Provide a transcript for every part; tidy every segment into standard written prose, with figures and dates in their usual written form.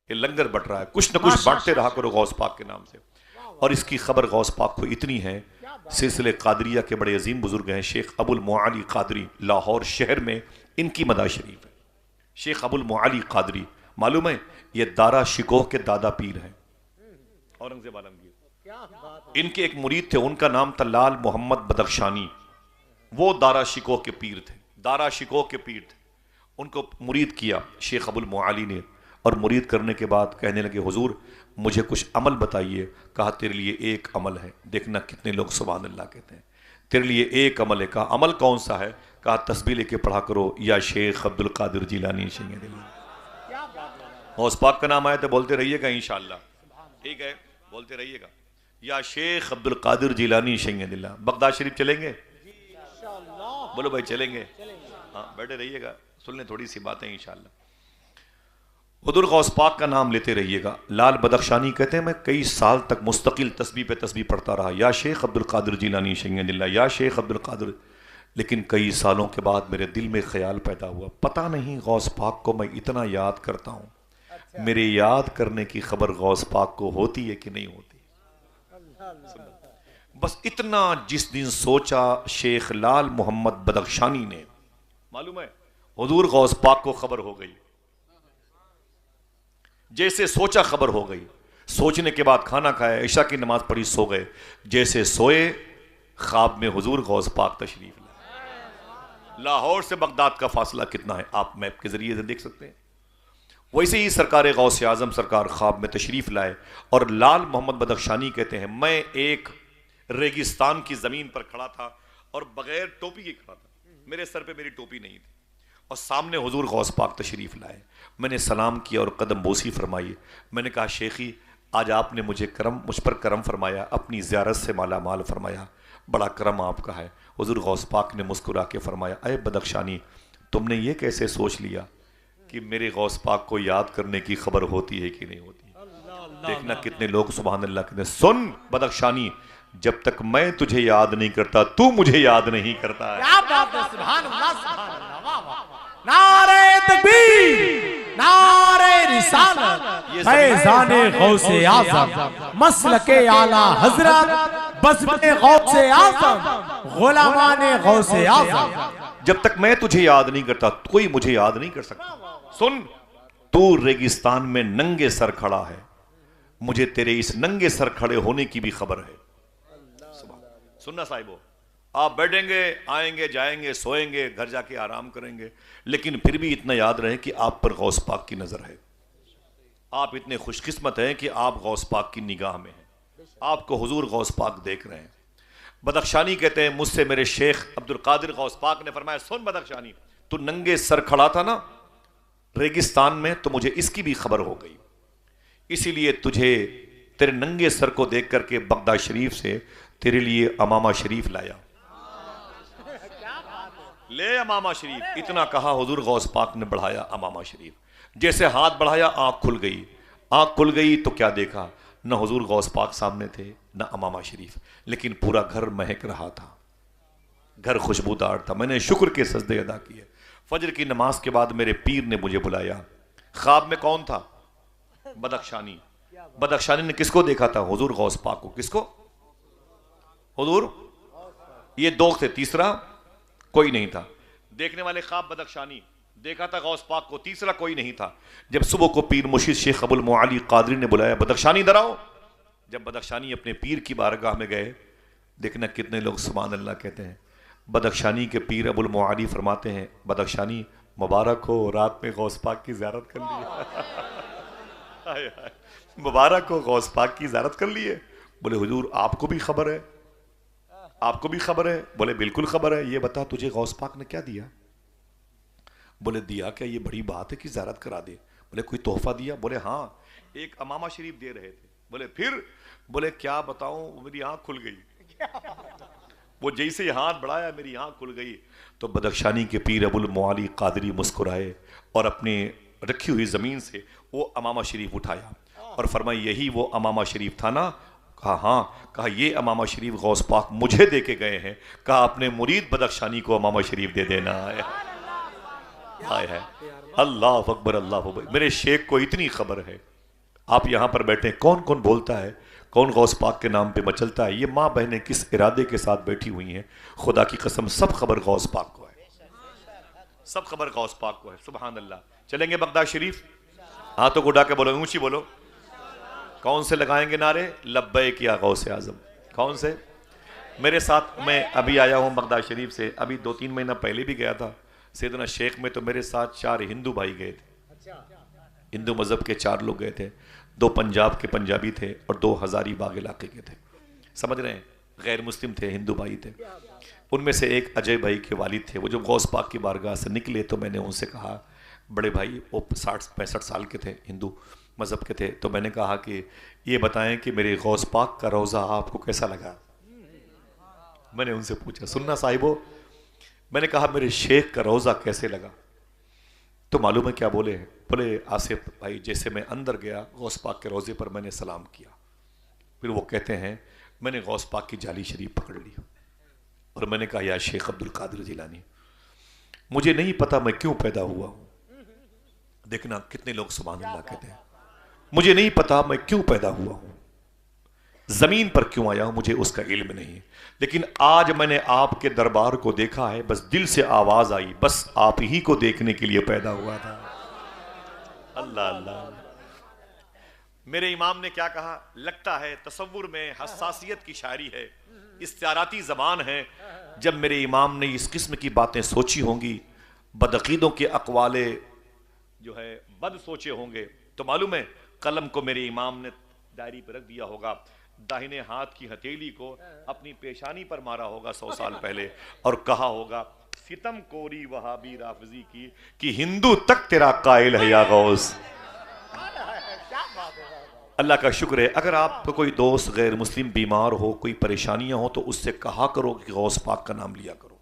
ये लंगर बट रहा है, कुछ न कुछ बांटते रहा करो गौस पाक के नाम से। और इसकी खबर गौस पाक को इतनी है, सिलसिले कादरिया के बड़े अजीम बुजुर्ग हैं शेख अबुल मुआली कादरी, लाहौर शहर में इनकी मदा शरीफ है। शेख अबुल मुआली कादरी मालूम है, ये दारा शिकोह के दादा पीर हैं, औरंगजेब आलमगीर। इनके एक मुरीद थे, उनका नाम था लाल मोहम्मद बदख्शानी। वो दारा शिकोह के पीर थे, दारा शिकोह के पीर थे। उनको मुरीद किया शेख अबुल मुआली ने, और मुरीद करने के बाद कहने लगे हुजूर मुझे कुछ अमल बताइए। कहा तेरे लिए एक अमल है। देखना कितने लोग सुभान अल्लाह कहते हैं, तेरे लिए एक अमल है। कहा अमल कौन सा है? कहा तस्बीह लेके पढ़ा करो या शेख अब्दुल कादिर जिलानी गौस पाक का नाम आया तो बोलते रहिएगा इंशाअल्लाह, ठीक है, बोलते रहिएगा या शेख अब्दुल कादिर जिलानी शैयदिल्ला। बगदाद शरीफ चलेंगे? बोलो भाई चलेंगे? हाँ बैठे रहिएगा, सुन लें थोड़ी सी बातें इंशाअल्लाह। हुजूर गौस पाक का नाम लेते रहिएगा। लाल बदख्शानी कहते हैं मैं कई साल तक मुस्तकिल तस्बीह पे तस्बीह पढ़ता रहा, या शेख अब्दुल कादिर जिलानी शैयदिल्ला, या शेख अब्दुल कादिर। लेकिन कई सालों के बाद मेरे दिल में ख्याल पैदा हुआ, पता नहीं गौस पाक को मैं इतना याद करता हूँ, मेरे याद करने की खबर गौस पाक को होती है कि नहीं होती? बस इतना जिस दिन सोचा शेख लाल मोहम्मद बदख्शानी ने, मालूम है हुजूर गौस पाक को खबर हो गई। जैसे सोचा खबर हो गई। सोचने के बाद खाना खाया, इशा की नमाज पढ़ी, सो गए। जैसे सोए ख्वाब में हुजूर गौस पाक तशरीफ लाए। लाहौर से बगदाद का फासला कितना है आप मैप के जरिए से देख सकते हैं। वैसे ही सरकार गौस आजम सरकार ख्वाब में तशरीफ लाए, और लाल मोहम्मद बदख्शानी कहते हैं मैं एक रेगिस्तान की जमीन पर खड़ा था और बगैर टोपी के खड़ा था, मेरे सर पे मेरी टोपी नहीं थी, और सामने हुजूर गौस पाक तशरीफ लाए। मैंने सलाम किया और कदम बोसी फरमाई। मैंने कहा शेखी आज आपने मुझ पर करम फरमाया, अपनी ज़ियारत से माला माल फरमाया, बड़ा करम आपका है। हुजूर गौस पाक ने मुस्कुरा के फरमाया अय बदख्शानी तुमने ये कैसे सोच लिया कि मेरे गौस पाक को याद करने की खबर होती है कि नहीं होती? देखना कितने लोग सुभान अल्लाह कहते हैं। सुन बदख्शानी, जब तक मैं तुझे याद नहीं करता तू मुझे याद नहीं करता है। क्या बात है, सुभान अल्लाह, सुभान अल्लाह, वाह वाह। नारे तकबीर, नारे रिसालत, फैज़ाने गौसे आज़म, मसलके आला हज़रत, बज़्मे गौसे आज़म, गुलामाने गौसे आज़म। जब तक मैं तुझे याद नहीं करता कोई मुझे याद नहीं कर सकता। सुन, तू रेगिस्तान में नंगे सर खड़ा है, मुझे तेरे इस नंगे सर खड़े होने की भी खबर है। सुनना साहिबो, आप बैठेंगे, आएंगे, जाएंगे, सोएंगे, घर जाके आराम करेंगे, लेकिन फिर भी इतना याद रहे कि आप पर गौस पाक की नजर है। आप इतने खुशकिस्मत हैं कि आप गौस पाक की निगाह में हैं, आपको हुजूर गौस पाक देख रहे हैं। बदख्शानी कहते हैं मुझसे मेरे शेख अब्दुल कादिर गौस पाक ने फरमाया सुन बदख्शानी, तू नंगे सर खड़ा था ना रेगिस्तान में, तो मुझे इसकी भी खबर हो गई, इसीलिए तुझे तेरे नंगे सर को देख करके बगदाद शरीफ से तेरे लिए अमामा शरीफ लाया। ले अमामा शरीफ, इतना कहा हुजूर गौस पाक ने बढ़ाया अमामा शरीफ। जैसे हाथ बढ़ाया आंख खुल गई। आंख खुल गई तो क्या देखा, न हुजूर गौस पाक सामने थे न अमामा शरीफ, लेकिन पूरा घर महक रहा था, घर खुशबूदार था। मैंने शुक्र के सजदे अदा किए। फजर की नमाज के बाद मेरे पीर ने मुझे बुलाया। ख्वाब में कौन था? बदख्शानी। बदख्शानी ने किसको देखा था? हुजूर गौस पाक को। किसको? हुजूर। ये दो थे, तीसरा कोई नहीं था। देखने वाले ख्वाब बदख्शानी, देखा था गौस पाक को, तीसरा कोई नहीं था। जब सुबह को पीर मुर्शिद शेख अबुल मुआली कादरी ने बुलाया, बदख्शानी इधर आओ। जब बदख्शानी अपने पीर की बारगाह में गए, देखना कितने लोग सुभान अल्लाह कहते हैं। बदख्शानी के पीर अबुल मुआली फरमाते हैं बदख्शानी मुबारक हो, रात में गौस पाक की ज़ियारत कर ली। मुबारक हो, गौस पाक की ज़ियारत कर लिए। बोले हुजूर आपको भी खबर है? आपको भी खबर है? बोले बिल्कुल खबर है। ये बता तुझे गौस पाक ने क्या दिया? बोले दिया क्या, ये बड़ी बात है कि ज़ियारत करा दे। बोले कोई तोहफा दिया? बोले हाँ, एक अमामा शरीफ दे रहे थे। बोले फिर? बोले क्या बताऊं, मेरी आंख खुल गई। वो जैसे ही हाथ बढ़ाया मेरी आंख खुल गई। तो बदख्शानी के पीर अबुल मुआली कादरी मुस्कुराए और अपने रखी हुई जमीन से वो अमामा शरीफ उठाया और फरमाया यही वो अमामा शरीफ था ना? कहा हाँ। कहा ये अमामा शरीफ गौस पाक मुझे दे के गए हैं। कहा अपने मुरीद बदख्शानी को अमामा शरीफ दे देना है। अल्लाह अकबर, अल्लाह अकबर। मेरे शेख को इतनी खबर है आप यहां पर बैठे, कौन कौन बोलता है, कौन गौस पाक के नाम पे मचलता है? ये माँ बहनें किस इरादे के साथ बैठी हुई हैं, खुदा की कसम सब खबर गौस पाक को है, सब खबर गौस पाक को है। सुभान अल्लाह। चलेंगे बगदाद शरीफ? हाथों को उठा के बोलो, ऊंची बोलो। कौन से लगाएंगे नारे? लब्बैक या गौसे आजम। कौन से? मेरे साथ, मैं अभी आया हूँ बगदाद शरीफ से, अभी 2-3 महीना पहले भी गया था सैयदना शेख में, तो मेरे साथ 4 हिंदू भाई गए थे, हिंदू मजहब के 4 लोग गए थे। 2 पंजाब के पंजाबी थे और 2 हजारीबाग इलाके के थे, समझ रहे हैं, गैर मुस्लिम थे, हिंदू भाई थे। उनमें से एक अजय भाई के वालिद थे, वो जब गौस पाक की बारगाह से निकले तो मैंने उनसे कहा, बड़े भाई, वो 60-65 साल के थे, हिंदू मजहब के थे, तो मैंने कहा कि ये बताएं कि मेरे गौस पाक का रोज़ा आपको कैसा लगा? मैंने उनसे पूछा, सुनना साहिबो, मैंने कहा मेरे शेख का रोज़ा कैसे लगा? तो मालूम है क्या बोले? बोले, आसिफ भाई, जैसे मैं अंदर गया गौस पाक के रोज़े पर मैंने सलाम किया, फिर वो कहते हैं मैंने गौस पाक की जाली शरीफ पकड़ ली और मैंने कहा, या शेख अब्दुल कादिर जिलानी, मुझे नहीं पता मैं क्यों पैदा हुआ हूं। देखना कितने लोग सुभान अल्लाह कहते हैं, मुझे नहीं पता मैं क्यों पैदा हुआ हूं, जमीन पर क्यों आया हूं, मुझे उसका इल्म नहीं, लेकिन आज मैंने आपके दरबार को देखा है, बस दिल से आवाज आई, बस आप ही को देखने के लिए पैदा हुआ था। अल्लाह अल्लाह। मेरे इमाम ने क्या कहा? लगता है तसव्वुर में हसासियत की शायरी है, इस्तियाराती जबान है। जब मेरे इमाम ने इस किस्म की बातें सोची होंगी, बदअकीदों के अकवाले जो है बद सोचे होंगे, तो मालूम है कलम को मेरे इमाम ने डायरी पर रख दिया होगा, दाहिने हाथ की हथेली को अपनी पेशानी पर मारा होगा 100 साल पहले, और कहा होगा, सितम कोरी वहाबी राफजी की कि हिंदू तक तेरा कायल है या गौस। अल्लाह का शुक्र है, अगर आपको कोई दोस्त गैर मुस्लिम बीमार हो, कोई परेशानियां हो, तो उससे कहा करो कि गौस पाक का नाम लिया करो,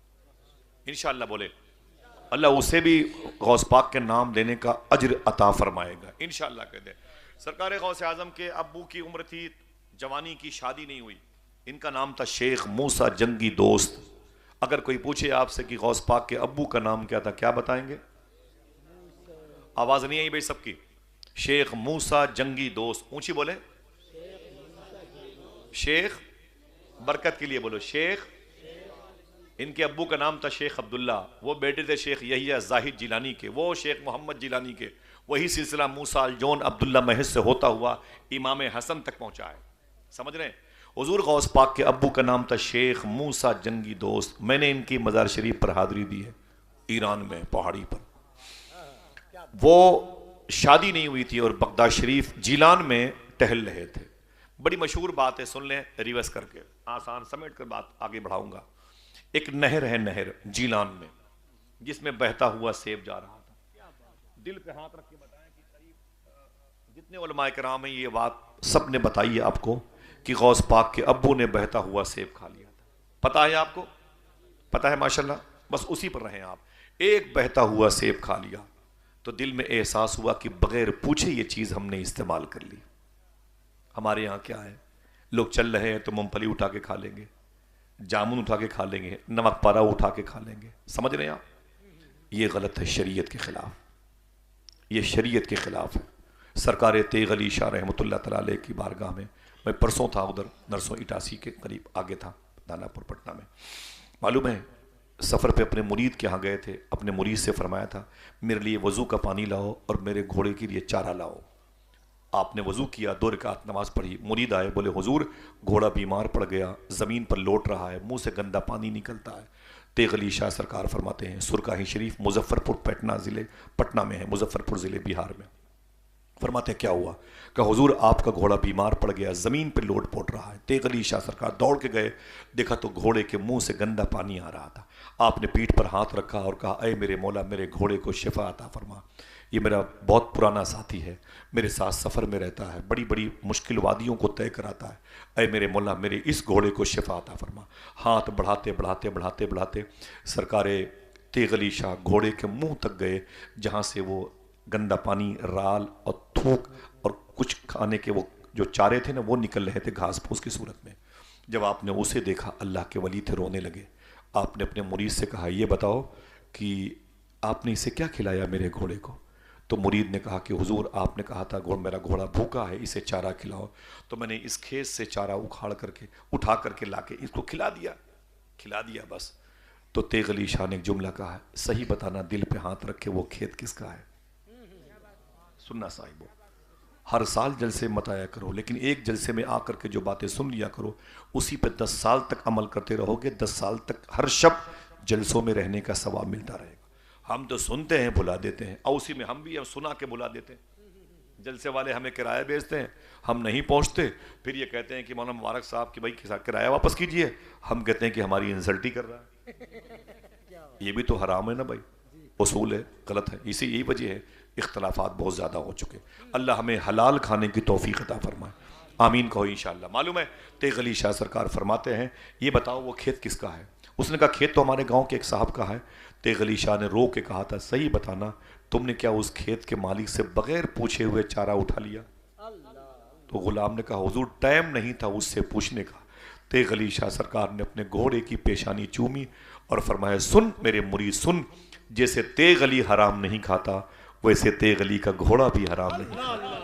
इंशाअल्लाह बोले अल्लाह उसे भी गौस पाक के नाम लेने का अज्र अता फरमाएगा, इंशाअल्लाह कह दे। सरकार गौसे आजम के अब्बू की उम्र थी, जवानी की, शादी नहीं हुई, इनका नाम था शेख मूसा जंगी दोस्त। अगर कोई पूछे आपसे कि गौस पाक के अब्बू का नाम क्या था, क्या बताएंगे? आवाज नहीं आई भाई सबकी? शेख मूसा जंगी दोस्त, ऊंची बोले, शेख, बरकत के लिए बोलो, शेख। इनके अब्बू का नाम था शेख अब्दुल्ला, वो बेटे थे शेख यहिया जाहिद जिलानी के, वो शेख मोहम्मद जिलानी के, वही सिलसिला मूसा जोन अब्दुल्ला महज से होता हुआ इमाम हसन तक पहुंचा है, समझ रहे हैं। हुजूर गौस पाक के अब्बू का नाम था शेख मूसा जंगी दोस्त। मैंने इनकी मज़ार शरीफ पर हाजिरी दी है, ईरान में पहाड़ी पर। वो शादी नहीं हुई थी और बगदाद शरीफ जीलान में टहल रहे थे। बड़ी मशहूर बात है, सुन लें रिवर्स करके, आसान समेट कर बात आगे बढ़ाऊंगा। एक नहर है, नहर जीलान में, जिसमें बहता हुआ सेब जा रहा था। दिल पे हाथ रख के बताएं कि करीब जितने उलमाए किराम हैं, ये बात सब ने बताई है आपको कि गौस पाक के अब्बू ने बहता हुआ सेब खा लिया था। पता है आपको? पता है माशाल्लाह, बस उसी पर रहें आप। एक बहता हुआ सेब खा लिया तो दिल में एहसास हुआ कि बगैर पूछे ये चीज़ हमने इस्तेमाल कर ली। हमारे यहाँ क्या है, लोग चल रहे हैं तो मूंगफली उठा के खा लेंगे, जामुन उठा के खा लेंगे, नमक पारा उठा के खा लेंगे, समझ रहे हैं आप? ये गलत है, शरीयत के खिलाफ, ये शरीयत के खिलाफ है। सरकार तेग अली शाह रहमतुल्लाह तआला अलैह की बारगाह में मैं परसों था, उधर नरसों इटासी के करीब आगे था, दानापुर पटना में। मालूम है सफ़र पे अपने मुरीद के यहाँ गए थे, अपने मुरीद से फरमाया था मेरे लिए वज़ू का पानी लाओ और मेरे घोड़े के लिए चारा लाओ। आपने वज़ू किया, 2 रकात नमाज पढ़ी, मुरीद आए, बोले हुजूर घोड़ा बीमार पड़ गया, ज़मीन पर लौट रहा है, मुंह से गंदा पानी निकलता है। तेग अली शाह सरकार फरमाते हैं, सुरकाही शरीफ मुजफ्फरपुर पटना ज़िले, पटना में है, मुजफ्फरपुर ज़िले बिहार में। फरमाते हैं क्या हुआ? कहा हुजूर आपका घोड़ा बीमार पड़ गया, ज़मीन पर लोट पोट रहा है। तेग अली शाह सरकार दौड़ के गए, देखा तो घोड़े के मुंह से गंदा पानी आ रहा था। आपने पीठ पर हाथ रखा और कहा, अय मेरे मौला मेरे घोड़े को शिफा अता फरमा, ये मेरा बहुत पुराना साथी है, मेरे साथ सफ़र में रहता है, बड़ी बड़ी मुश्किल वादियों को तय कराता है, अय मेरे मौला मेरे इस घोड़े को शिफा अता फरमा। हाथ बढ़ाते बढ़ाते बढ़ाते बढ़ाते सरकार तेग अली शाह घोड़े के मुंह तक गए, जहाँ से वो गंदा पानी, राल और थूक और कुछ खाने के वो जो चारे थे ना, वो निकल रहे थे घास फूस की सूरत में। जब आपने उसे देखा, अल्लाह के वली थे, रोने लगे। आपने अपने मुरीद से कहा, ये बताओ कि आपने इसे क्या खिलाया मेरे घोड़े को? तो मुरीद ने कहा कि हुजूर आपने कहा था मेरा घोड़ा भूखा है, इसे चारा खिलाओ। तो मैंने इस खेत से चारा उखाड़ करके उठा करके लाके इसको खिला दिया बस। तो तेग अली शाह ने एक जुमला कहा है, सही बताना दिल पे हाथ रख के वो खेत किसका है। सुनना साहिबो, हर साल जलसे मत आया करो, लेकिन एक जलसे में आकर के जो बातें सुन लिया करो, उसी पे 10 साल तक अमल करते रहोगे। 10 साल तक हर शब्द जलसों में रहने का सवाब मिलता रहेगा। हम तो सुनते हैं भुला देते हैं, और उसी में हम भी सुना के भुला देते हैं। जलसे वाले हमें किराया बेचते हैं, हम नहीं पहुंचते, फिर ये कहते हैं कि मौलाना मुबारक साहब कि भाई किराया वापस कीजिए। हम कहते हैं कि हमारी इंसल्ट ही कर रहा है। ये भी तो हराम है ना भाई, उसूल है, गलत है। इसी यही वजह है इख्तलाफात बहुत ज़्यादा हो चुके। अल्लाह हमें हलाल खाने की तौफीक अता फरमाए, आमीन कहो इंशाअल्लाह। मालूम है तेग अली शाह सरकार फरमाते हैं, ये बताओ वो खेत किसका है। उसने कहा खेत तो हमारे गांव के एक साहब का है। तेग अली शाह ने रो के कहा था, सही बताना तुमने क्या उस खेत के मालिक से बगैर पूछे हुए चारा उठा लिया। तो गुलाम ने कहा हुजूर टाइम नहीं था उससे पूछने का। तेग अली शाह सरकार ने अपने घोड़े की पेशानी चूमी और फरमाया, सुन मेरे मुरीद सुन, जैसे तेग अली हराम नहीं खाता वैसे तेग अली का घोड़ा भी हराम नहीं खाता।